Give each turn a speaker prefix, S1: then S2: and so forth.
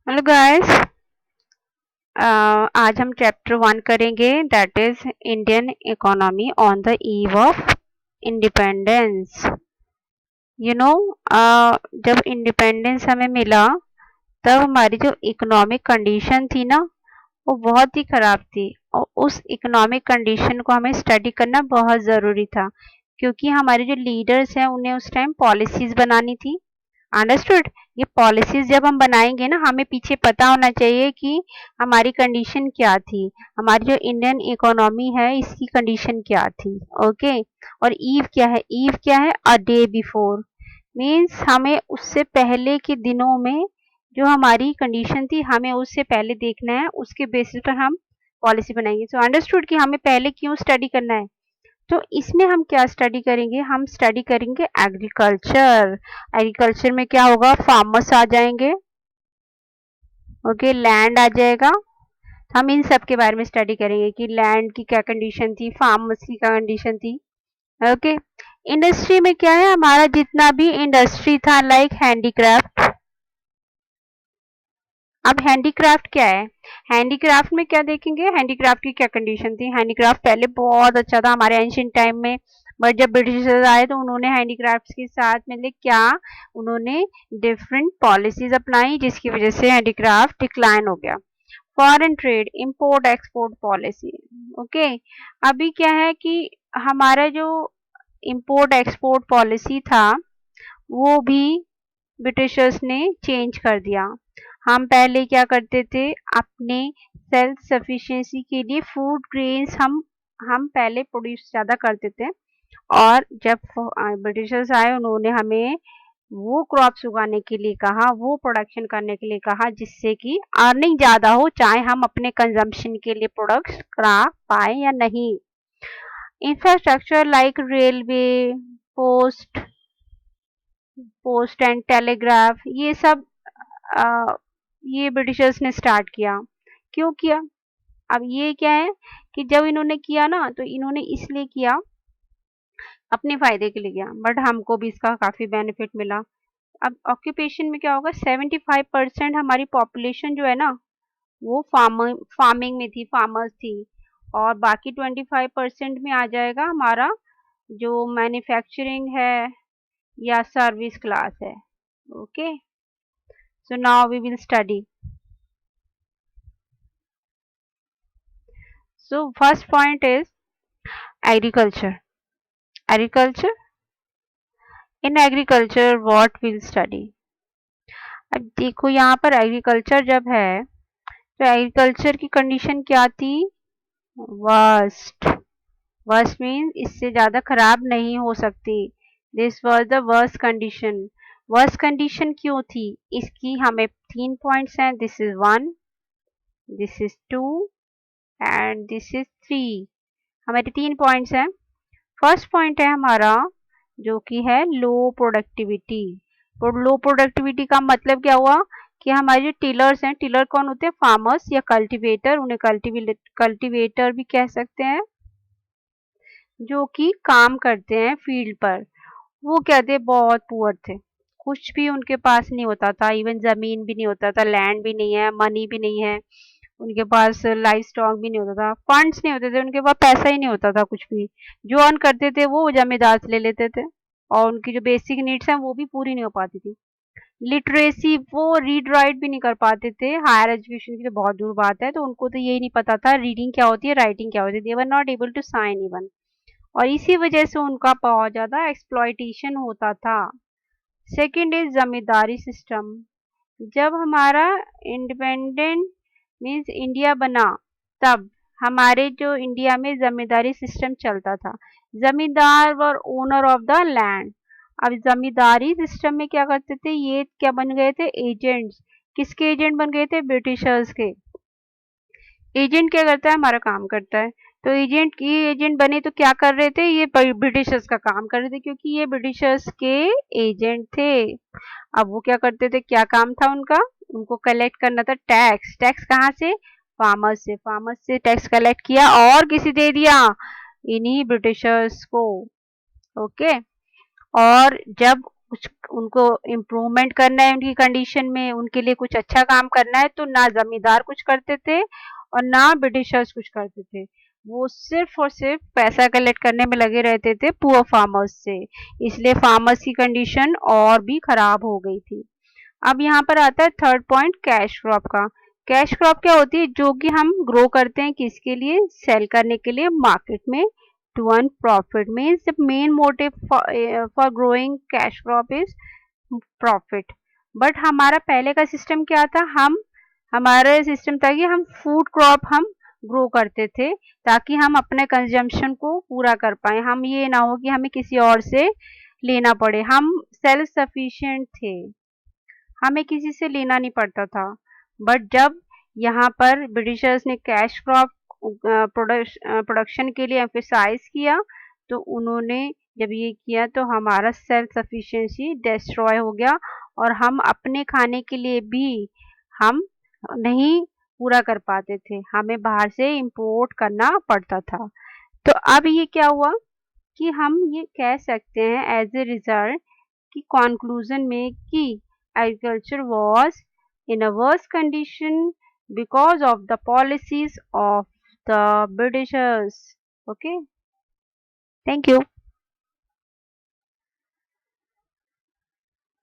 S1: Hello guys. आज हम chapter 1 करेंगे, that is Indian economy on the eve of independence. You know, जब independence हमें मिला तब हमारी जो इकोनॉमिक कंडीशन थी ना, वो बहुत ही खराब थी। और उस इकोनॉमिक कंडीशन को हमें स्टडी करना बहुत ज़रूरी था, क्योंकि हमारे जो लीडर्स हैं उन्हें उस टाइम पॉलिसीज़ बनानी थी। अंडरस्टूड। ये पॉलिसीज जब हम बनाएंगे ना, हमें पीछे पता होना चाहिए कि हमारी कंडीशन क्या थी, हमारी जो इंडियन इकोनॉमी है इसकी कंडीशन क्या थी। ओके। और ईव क्या है? ईव क्या है? A day before. मीन्स हमें उससे पहले के दिनों में जो हमारी कंडीशन थी, हमें उससे पहले देखना है, उसके बेसिस पर हम पॉलिसी बनाएंगे। सो अंडरस्टूड कि हमें पहले क्यों स्टडी करना है। तो इसमें हम क्या स्टडी करेंगे? हम स्टडी करेंगे एग्रीकल्चर। एग्रीकल्चर में क्या होगा? फार्मर्स आ जाएंगे। ओके, लैंड आ जाएगा। हम इन सब के बारे में स्टडी करेंगे कि लैंड की क्या कंडीशन थी, फार्मर्स की क्या कंडीशन थी। ओके। इंडस्ट्री में क्या है? हमारा जितना भी इंडस्ट्री था, लाइक हैंडीक्राफ्ट। अब हैंडीक्राफ्ट क्या है? हैंडीक्राफ्ट में क्या देखेंगे? हैंडीक्राफ्ट की क्या कंडीशन थी। हैंडीक्राफ्ट पहले बहुत अच्छा था हमारे एंशियंट टाइम में, बट जब ब्रिटिशर्स आए तो उन्होंने हैंडीक्राफ्ट्स के साथ मतलब क्या, उन्होंने डिफरेंट पॉलिसीज अपनाई, जिसकी वजह से हैंडीक्राफ्ट डिक्लाइन हो गया। Foreign trade, import export policy. Okay. अभी क्या है कि हमारा जो इंपोर्ट एक्सपोर्ट पॉलिसी था वो भी ब्रिटिशर्स ने चेंज कर दिया। हम पहले क्या करते थे? अपने सेल्फ सफिशिएंसी के लिए फूड ग्रेन्स हम पहले प्रोड्यूस ज़्यादा करते थे। और जब ब्रिटिशर्स आए उन्होंने हमें वो क्रॉप्स उगाने के लिए कहा, वो प्रोडक्शन करने के लिए कहा, जिससे कि अर्निंग ज़्यादा हो, चाहे हम अपने कंजम्पशन के लिए प्रोडक्ट्स करा पाए या नहीं। Infrastructure like railway, post post and telegraph, ये सब अ, ये ब्रिटिशर्स ने स्टार्ट किया। क्यों किया? अब ये क्या है कि जब इन्होंने किया ना, तो इन्होंने इसलिए किया, अपने फायदे के लिए किया, बट हमको भी इसका काफी बेनिफिट मिला। अब ऑक्यूपेशन में क्या होगा? 75% हमारी पॉपुलेशन जो है ना, वो फार्मिंग में थी, फार्मर्स थी। और बाकी 25% में आ जाएगा हमारा जो मैन्युफैक्चरिंग है या सर्विस क्लास है। Okay. So now we will study. So first point is agriculture. Agriculture, in agriculture what will study. अब देखो यहाँ पर एग्रीकल्चर जब है तो एग्रीकल्चर की कंडीशन क्या थी? वर्स्ट। वर्स्ट मीन इससे ज्यादा खराब नहीं हो सकती। This was the worst condition. Worst condition क्यों थी? इसकी हमें 3 पॉइंट्स हैं। This is 1, this is 2 and this is 3। हमारे 3 पॉइंट्स हैं। फर्स्ट पॉइंट है हमारा जो कि है लो प्रोडक्टिविटी। लो प्रोडक्टिविटी का मतलब क्या हुआ कि हमारे जो टिलर्स हैं, टिलर कौन होते हैं? फार्मर्स या कल्टीवेटर, उन्हें कल्टीवेटर भी कह सकते हैं, जो कि काम करते हैं फील्ड पर। वो क्या थे? बहुत पुअर थे। कुछ भी उनके पास नहीं होता था, इवन जमीन भी नहीं होता था, लैंड भी नहीं है, मनी भी नहीं है, उनके पास लाइफ स्टॉक भी नहीं होता था, फंड्स नहीं होते थे, उनके पास पैसा ही नहीं होता था कुछ भी। जो अर्न करते थे वो जमींदार से ले लेते थे, और उनकी जो बेसिक नीड्स हैं वो भी पूरी नहीं हो पाती थी। लिटरेसी, वो रीड राइट भी नहीं कर पाते थे। हायर एजुकेशन की तो बहुत दूर बात है, तो उनको तो यही नहीं पता था रीडिंग क्या होती है, राइटिंग क्या होती है। They were not able to sign even. और इसी वजह से उनका बहुत ज़्यादा एक्सप्लॉयटेशन होता था। Second is zamindari system. जब हमारा इंडिपेंडेंट मीन्स इंडिया बना, तब हमारे जो इंडिया में जमींदारी सिस्टम चलता था। जमींदार वर ओनर ऑफ द लैंड। अब जमींदारी सिस्टम में क्या करते थे? ये क्या बन गए थे? एजेंट्स। किसके एजेंट बन गए थे? ब्रिटिशर्स के। एजेंट क्या करता है? हमारा काम करता है। तो एजेंट की एजेंट बने तो क्या कर रहे थे? ये ब्रिटिशर्स का काम कर रहे थे, क्योंकि ये ब्रिटिशर्स के एजेंट थे। अब वो क्या करते थे? क्या काम था उनका? उनको कलेक्ट करना था टैक्स। टैक्स कहाँ से? फार्मर्स से। फार्मर्स से टैक्स कलेक्ट किया और किसी दे दिया? इन्हीं ब्रिटिशर्स को। ओके। और जब कुछ उनको इम्प्रूवमेंट करना है उनकी कंडीशन में, उनके लिए कुछ अच्छा काम करना है, तो ना जमींदार कुछ करते थे और ना ब्रिटिशर्स कुछ करते थे। वो सिर्फ और सिर्फ पैसा कलेक्ट करने में लगे रहते थे पुअर फार्मर्स से, इसलिए फार्मर्स की कंडीशन और भी खराब हो गई थी। अब यहाँ पर आता है थर्ड पॉइंट कैश क्रॉप का। कैश क्रॉप क्या होती है? जो कि हम ग्रो करते हैं किसके लिए? सेल करने के लिए मार्केट में, to earn profit. Means the main motive for growing cash crop is profit. But हमारा पहले का सिस्टम क्या था? हमारा सिस्टम था कि हम फूड क्रॉप हम ग्रो करते थे ताकि हम अपने कंजम्पशन को पूरा कर पाए। हम ये ना हो कि हमें किसी और से लेना पड़े। हम सेल्फ सफिशिएंट थे, हमें किसी से लेना नहीं पड़ता था। बट जब यहाँ पर ब्रिटिशर्स ने कैश क्रॉप प्रोडक्शन के लिए एम्फेसाइज किया, तो उन्होंने जब ये किया तो हमारा सेल्फ सफिशिएंसी डिस्ट्रॉय हो गया और हम अपने खाने के लिए भी हम नहीं पूरा कर पाते थे, हमें बाहर से इंपोर्ट करना पड़ता था। तो अब ये क्या हुआ कि हम ये कह सकते हैं एज ए रिजल्ट कि कंक्लूजन में कि agriculture was in a worse condition because of the policies of the Britishers. Okay, thank you.